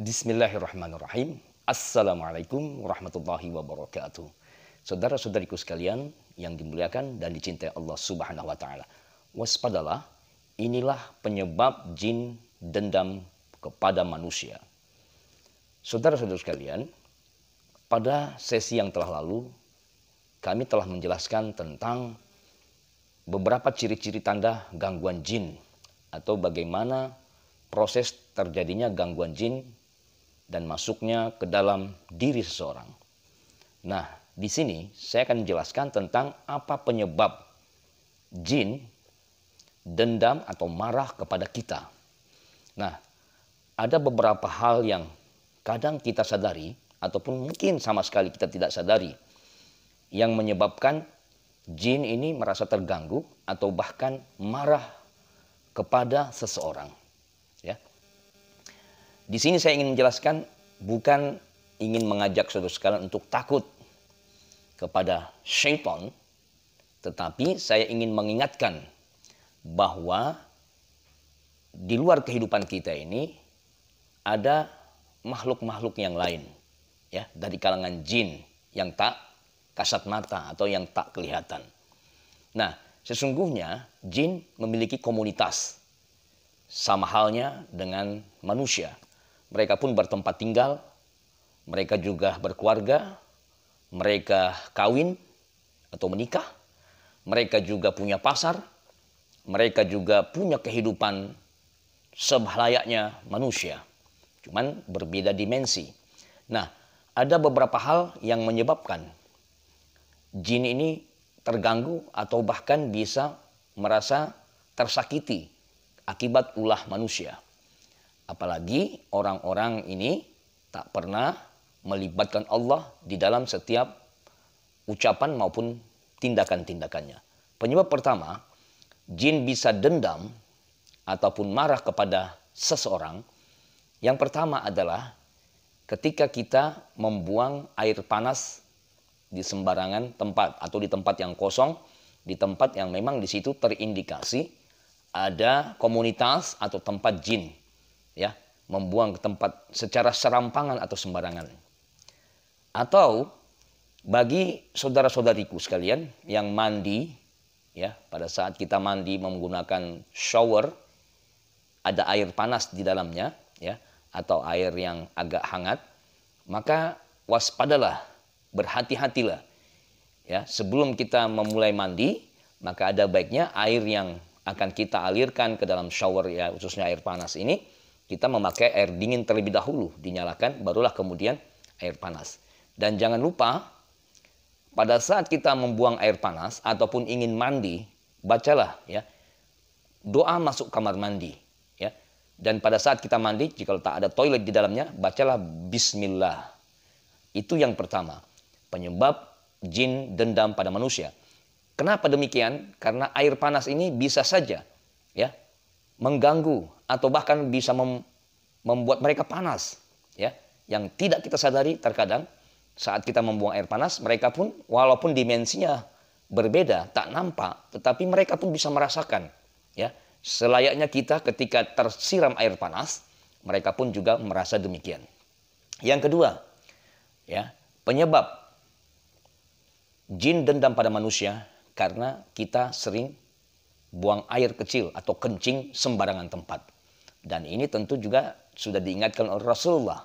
Bismillahirrahmanirrahim. Assalamualaikum warahmatullahi wabarakatuh. Saudara-saudariku sekalian yang dimuliakan dan dicintai Allah Subhanahu wa taala. Waspadalah, inilah penyebab jin dendam kepada manusia. Saudara-saudara sekalian, pada sesi yang telah lalu kami telah menjelaskan tentang beberapa ciri-ciri tanda gangguan jin atau bagaimana proses terjadinya gangguan jin dan masuknya ke dalam diri seseorang. Nah, di sini saya akan menjelaskan tentang apa penyebab jin dendam atau marah kepada kita. Nah, ada beberapa hal yang kadang kita sadari ataupun mungkin sama sekali kita tidak sadari yang menyebabkan jin ini merasa terganggu atau bahkan marah kepada seseorang. Ya. Di sini saya ingin menjelaskan, bukan ingin mengajak saudara sekalian untuk takut kepada syaitan, tetapi saya ingin mengingatkan bahwa di luar kehidupan kita ini ada makhluk-makhluk yang lain, ya, dari kalangan jin yang tak kasat mata atau yang tak kelihatan. Nah, sesungguhnya jin memiliki komunitas, sama halnya dengan manusia. Mereka pun bertempat tinggal, mereka juga berkeluarga, mereka kawin atau menikah, mereka juga punya pasar, mereka juga punya kehidupan selayaknya manusia, cuman berbeda dimensi. Nah, ada beberapa hal yang menyebabkan jin ini terganggu atau bahkan bisa merasa tersakiti akibat ulah manusia. Apalagi orang-orang ini tak pernah melibatkan Allah di dalam setiap ucapan maupun tindakan-tindakannya. Penyebab pertama, jin bisa dendam ataupun marah kepada seseorang. Yang pertama adalah ketika kita membuang air panas di sembarangan tempat atau di tempat yang kosong, di tempat yang memang di situ terindikasi ada komunitas atau tempat jin, ya, membuang ke tempat secara serampangan atau sembarangan. Atau bagi saudara-saudariku sekalian yang mandi, ya, pada saat kita mandi menggunakan shower, ada air panas di dalamnya, ya, atau air yang agak hangat, maka waspadalah, berhati-hatilah, ya, sebelum kita memulai mandi, maka ada baiknya air yang akan kita alirkan ke dalam shower, ya, khususnya air panas ini, kita memakai air dingin terlebih dahulu, dinyalakan, barulah kemudian air panas. Dan jangan lupa, pada saat kita membuang air panas ataupun ingin mandi, bacalah, ya, doa masuk kamar mandi, ya. Dan pada saat kita mandi, jika tak ada toilet di dalamnya, bacalah bismillah. Itu yang pertama, penyebab jin dendam pada manusia. Kenapa demikian? Karena air panas ini bisa saja, ya, mengganggu atau bahkan bisa membuat mereka panas, ya. Yang tidak kita sadari terkadang saat kita membuang air panas, mereka pun walaupun dimensinya berbeda, tak nampak, tetapi mereka pun bisa merasakan, ya. Selayaknya kita ketika tersiram air panas, mereka pun juga merasa demikian. Yang kedua, ya, penyebab jin dendam pada manusia karena kita sering buang air kecil atau kencing sembarangan tempat. Dan ini tentu juga sudah diingatkan oleh Rasulullah.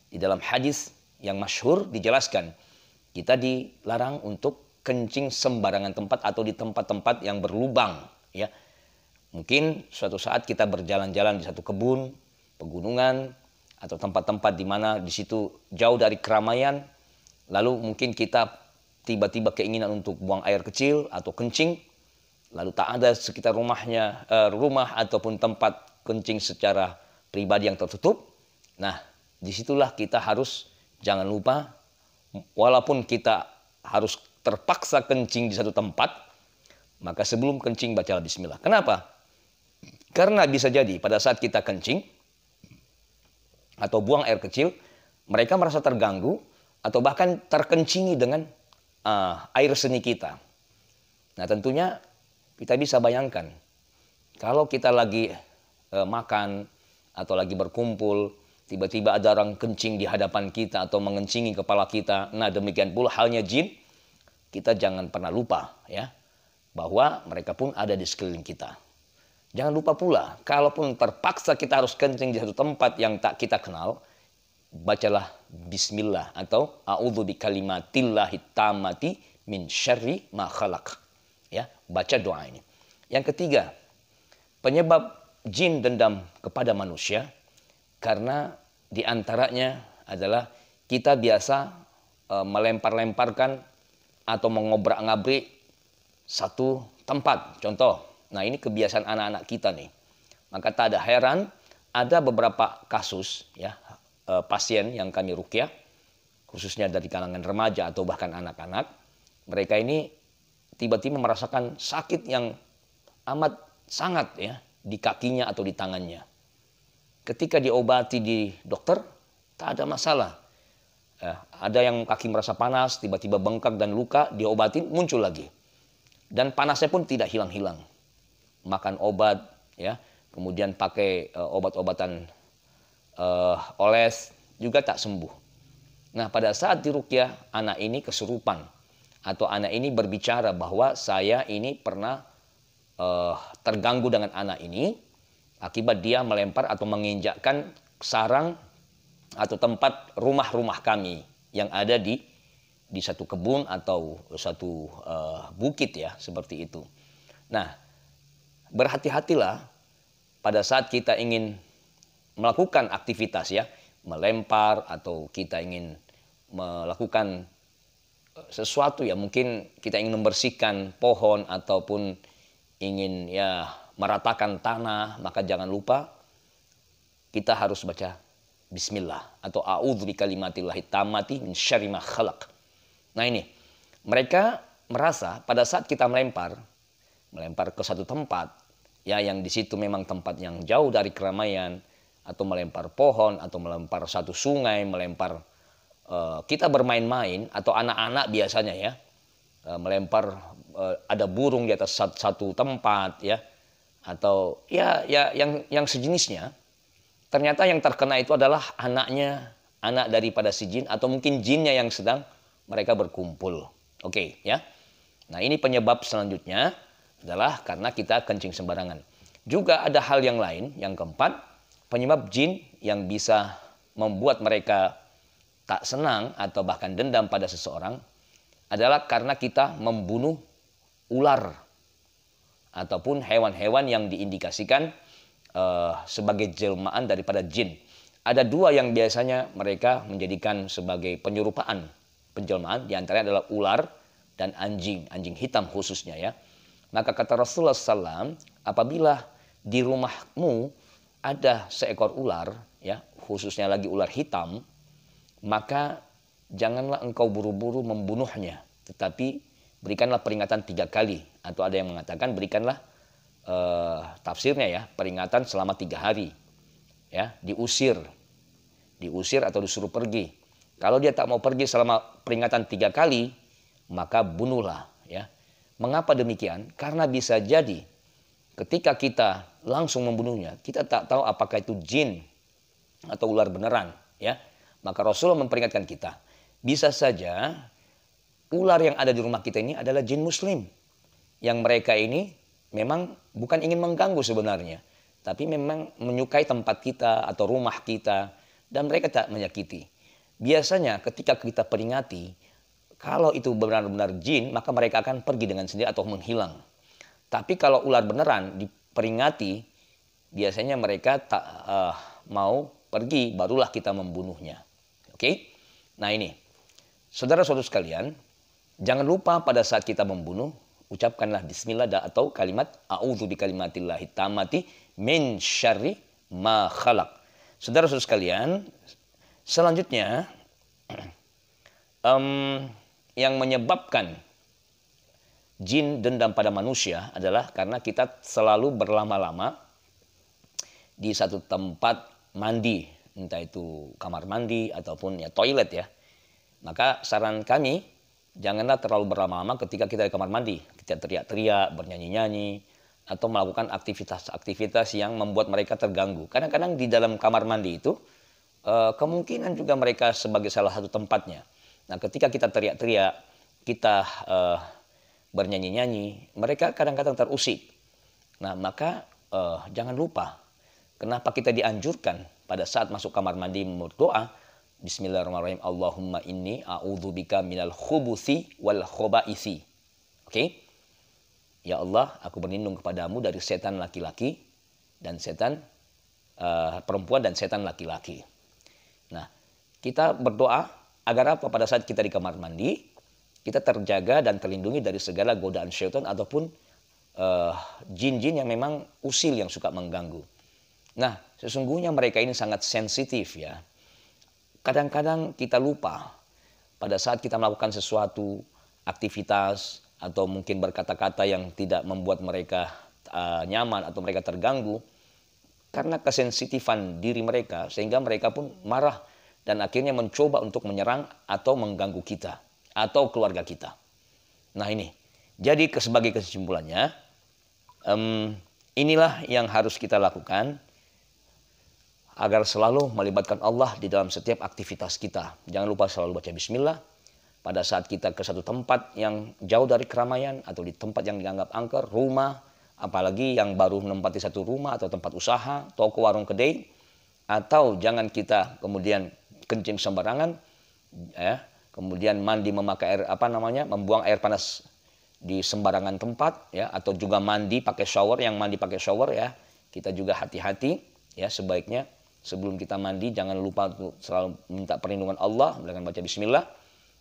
Di dalam hadis yang masyhur dijelaskan, kita dilarang untuk kencing sembarangan tempat atau di tempat-tempat yang berlubang, ya. Mungkin suatu saat kita berjalan-jalan di satu kebun, pegunungan, atau tempat-tempat di mana di situ jauh dari keramaian, lalu mungkin kita tiba-tiba keinginan untuk buang air kecil atau kencing, lalu tak ada sekitar rumahnya, rumah ataupun tempat kencing secara pribadi yang tertutup. Nah, disitulah kita harus, jangan lupa, walaupun kita harus terpaksa kencing di satu tempat, maka sebelum kencing bacalah bismillah. Kenapa? Karena bisa jadi pada saat kita kencing atau buang air kecil, mereka merasa terganggu atau bahkan terkencingi dengan air seni kita. Nah, tentunya kita bisa bayangkan kalau kita lagi makan atau lagi berkumpul tiba-tiba ada orang kencing di hadapan kita atau mengencingi kepala kita. Nah, demikian pula halnya jin. Kita jangan pernah lupa ya bahwa mereka pun ada di sekeliling kita. Jangan lupa pula, kalaupun terpaksa kita harus kencing di satu tempat yang tak kita kenal, bacalah bismillah atau a'udzu bikalimatillahi tammati min syarri ma khalaq. Ya, baca doa ini. Yang ketiga, penyebab jin dendam kepada manusia karena diantaranya adalah kita biasa melempar-lemparkan atau mengobrak-ngabrik satu tempat. Contoh, nah ini kebiasaan anak-anak kita nih. Maka tak ada heran ada beberapa kasus ya pasien yang kami ruqyah, khususnya dari kalangan remaja atau bahkan anak-anak. Mereka ini tiba-tiba merasakan sakit yang amat sangat ya di kakinya atau di tangannya. Ketika diobati di dokter, tak ada masalah. Ada yang kaki merasa panas, tiba-tiba bengkak dan luka, diobatin muncul lagi. Dan panasnya pun tidak hilang-hilang. Makan obat, ya, kemudian pakai obat-obatan oles, juga tak sembuh. Nah, pada saat diruqyah, anak ini kesurupan. Atau anak ini berbicara bahwa saya ini pernah terganggu dengan anak ini, akibat dia melempar atau menginjakkan sarang atau tempat rumah-rumah kami yang ada di satu kebun atau satu bukit ya, seperti itu. Nah, berhati-hatilah pada saat kita ingin melakukan aktivitas ya, melempar atau kita ingin melakukan sesuatu ya, mungkin kita ingin membersihkan pohon ataupun ingin ya meratakan tanah, maka jangan lupa kita harus baca bismillah atau a'udzu bikalimatillahi tammati min syarri ma khalaq. Nah ini, mereka merasa pada saat kita melempar ke satu tempat, ya yang di situ memang tempat yang jauh dari keramaian, atau melempar pohon, atau melempar satu sungai, melempar kita bermain-main, atau anak-anak biasanya ya, melempar ada burung di atas satu tempat ya, atau ya yang sejenisnya. Ternyata yang terkena itu adalah anak daripada si jin, atau mungkin jinnya yang sedang mereka berkumpul. Oke, ya. Nah, ini penyebab selanjutnya adalah karena kita kencing sembarangan. Juga ada hal yang lain, yang keempat, penyebab jin yang bisa membuat mereka tak senang atau bahkan dendam pada seseorang adalah karena kita membunuh ular ataupun hewan-hewan yang diindikasikan sebagai jelmaan daripada jin. Ada dua yang biasanya mereka menjadikan sebagai penyerupaan penjelmaan, diantaranya adalah ular dan anjing hitam khususnya ya. Maka kata Rasulullah SAW, apabila di rumahmu ada seekor ular ya, khususnya lagi ular hitam, maka janganlah engkau buru-buru membunuhnya, tetapi berikanlah peringatan 3 kali, atau ada yang mengatakan berikanlah tafsirnya ya, peringatan selama 3 hari ya, diusir atau disuruh pergi. Kalau dia tak mau pergi selama peringatan 3 kali, maka bunuhlah ya. Mengapa demikian? Karena bisa jadi ketika kita langsung membunuhnya, kita tak tahu apakah itu jin atau ular beneran ya. Maka Rasulullah memperingatkan kita, bisa saja ular yang ada di rumah kita ini adalah jin muslim, yang mereka ini memang bukan ingin mengganggu sebenarnya, tapi memang menyukai tempat kita atau rumah kita, dan mereka tak menyakiti. Biasanya ketika kita peringati, kalau itu benar-benar jin, maka mereka akan pergi dengan sendiri atau menghilang. Tapi kalau ular beneran diperingati, biasanya mereka tak mau pergi, barulah kita membunuhnya. Oke? Nah ini, saudara-saudara sekalian, jangan lupa pada saat kita membunuh, ucapkanlah bismillah atau kalimat a'udzu bikalimatillahi tammati min syarri ma khalaq. Saudara-saudara sekalian, selanjutnya yang menyebabkan jin dendam pada manusia adalah karena kita selalu berlama-lama di satu tempat mandi, entah itu kamar mandi ataupun ya toilet ya. Maka saran kami, janganlah terlalu berlama-lama ketika kita di kamar mandi. Kita teriak-teriak, bernyanyi-nyanyi, atau melakukan aktivitas-aktivitas yang membuat mereka terganggu. Kadang-kadang di dalam kamar mandi itu kemungkinan juga mereka sebagai salah satu tempatnya. Nah, ketika kita teriak-teriak, kita bernyanyi-nyanyi, mereka kadang-kadang terusik. Nah, maka jangan lupa kenapa kita dianjurkan pada saat masuk kamar mandi berdoa, Bismillahirrahmanirrahim, Allahumma inni a'udzubika minal khubuthi wal khoba'ithi. Oke? Ya Allah, aku berlindung kepadamu dari setan laki-laki dan setan perempuan dan setan laki-laki. Nah, kita berdoa agar apa? Pada saat kita di kamar mandi, kita terjaga dan terlindungi dari segala godaan syaitan ataupun jin-jin yang memang usil yang suka mengganggu. Nah, sesungguhnya mereka ini sangat sensitif ya. Kadang-kadang kita lupa pada saat kita melakukan sesuatu aktivitas atau mungkin berkata-kata yang tidak membuat mereka nyaman atau mereka terganggu karena kesensitifan diri mereka sehingga mereka pun marah dan akhirnya mencoba untuk menyerang atau mengganggu kita atau keluarga kita. Nah ini, jadi sebagai kesimpulannya, inilah yang harus kita lakukan agar selalu melibatkan Allah di dalam setiap aktivitas kita. Jangan lupa selalu baca bismillah pada saat kita ke satu tempat yang jauh dari keramaian atau di tempat yang dianggap angker, rumah, apalagi yang baru menempati satu rumah atau tempat usaha, toko, warung, kedai, atau jangan kita kemudian kencing sembarangan, ya, kemudian mandi memakai air membuang air panas di sembarangan tempat, ya, atau juga mandi pakai shower, yang mandi pakai shower ya, kita juga hati-hati, ya, sebaiknya sebelum kita mandi jangan lupa untuk selalu minta perlindungan Allah dengan baca bismillah.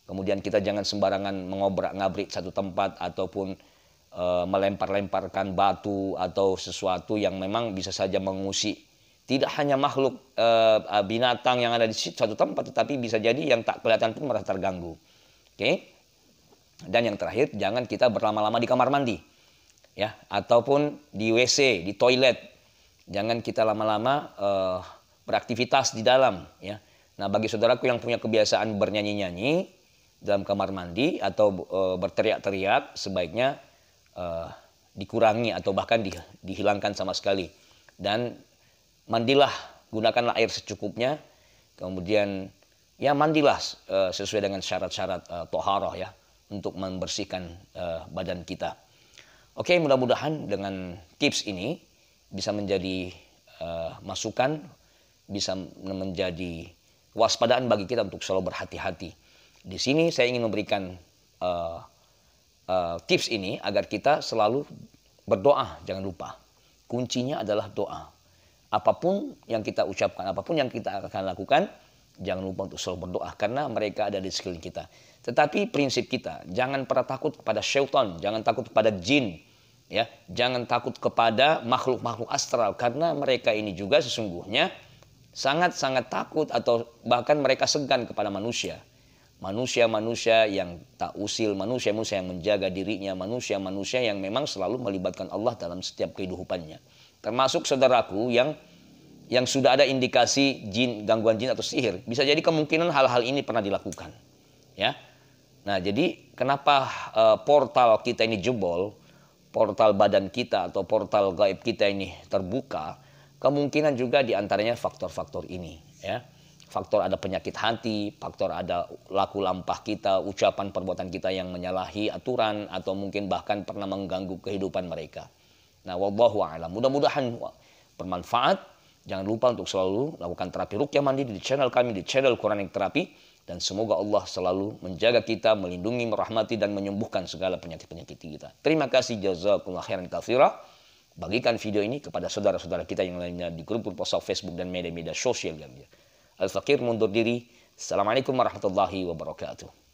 Kemudian kita jangan sembarangan mengobrak-ngabrik satu tempat ataupun melempar-lemparkan batu atau sesuatu yang memang bisa saja mengusik tidak hanya makhluk binatang yang ada di satu tempat, tetapi bisa jadi yang tak kelihatan pun merasa terganggu. Oke? Dan yang terakhir, jangan kita berlama-lama di kamar mandi, ya, ataupun di WC, di toilet. Jangan kita lama-lama beraktivitas di dalam, ya. Nah, bagi saudaraku yang punya kebiasaan bernyanyi-nyanyi dalam kamar mandi atau berteriak-teriak, sebaiknya dikurangi atau bahkan dihilangkan sama sekali. Dan mandilah, gunakanlah air secukupnya. Kemudian ya mandilah sesuai dengan syarat-syarat toharoh ya, untuk membersihkan badan kita. Oke, mudah-mudahan dengan tips ini bisa menjadi masukan, bisa menjadi waspadaan bagi kita untuk selalu berhati-hati. Di sini saya ingin memberikan tips ini agar kita selalu berdoa, jangan lupa. Kuncinya adalah doa. Apapun yang kita ucapkan, apapun yang kita akan lakukan, jangan lupa untuk selalu berdoa karena mereka ada di sekeliling kita. Tetapi prinsip kita, jangan pernah takut kepada syaitan, jangan takut kepada jin, ya, jangan takut kepada makhluk-makhluk astral karena mereka ini juga sesungguhnya sangat-sangat takut atau bahkan mereka segan kepada manusia. Manusia-manusia yang tak usil, manusia-manusia yang menjaga dirinya, manusia-manusia yang memang selalu melibatkan Allah dalam setiap kehidupannya. Termasuk saudaraku yang sudah ada indikasi jin, gangguan jin atau sihir, bisa jadi kemungkinan hal-hal ini pernah dilakukan, ya. Nah, jadi kenapa portal kita ini jebol, portal badan kita atau portal gaib kita ini terbuka? Kemungkinan juga diantaranya faktor-faktor ini, ya. Faktor ada penyakit hati, faktor ada laku lampah kita, ucapan perbuatan kita yang menyalahi aturan atau mungkin bahkan pernah mengganggu kehidupan mereka. Nah, wallahu a'lam. Mudah-mudahan bermanfaat. Jangan lupa untuk selalu lakukan terapi ruqyah mandiri di channel kami, di channel Quranic Terapi. Dan semoga Allah selalu menjaga kita, melindungi, merahmati, dan menyembuhkan segala penyakit-penyakit kita. Terima kasih, jazakumullah khairan katsira. Bagikan video ini kepada saudara-saudara kita yang lainnya di grup WhatsApp, Facebook, dan media-media sosial lainnya. Al-Fakir mundur diri. Assalamualaikum warahmatullahi wabarakatuh.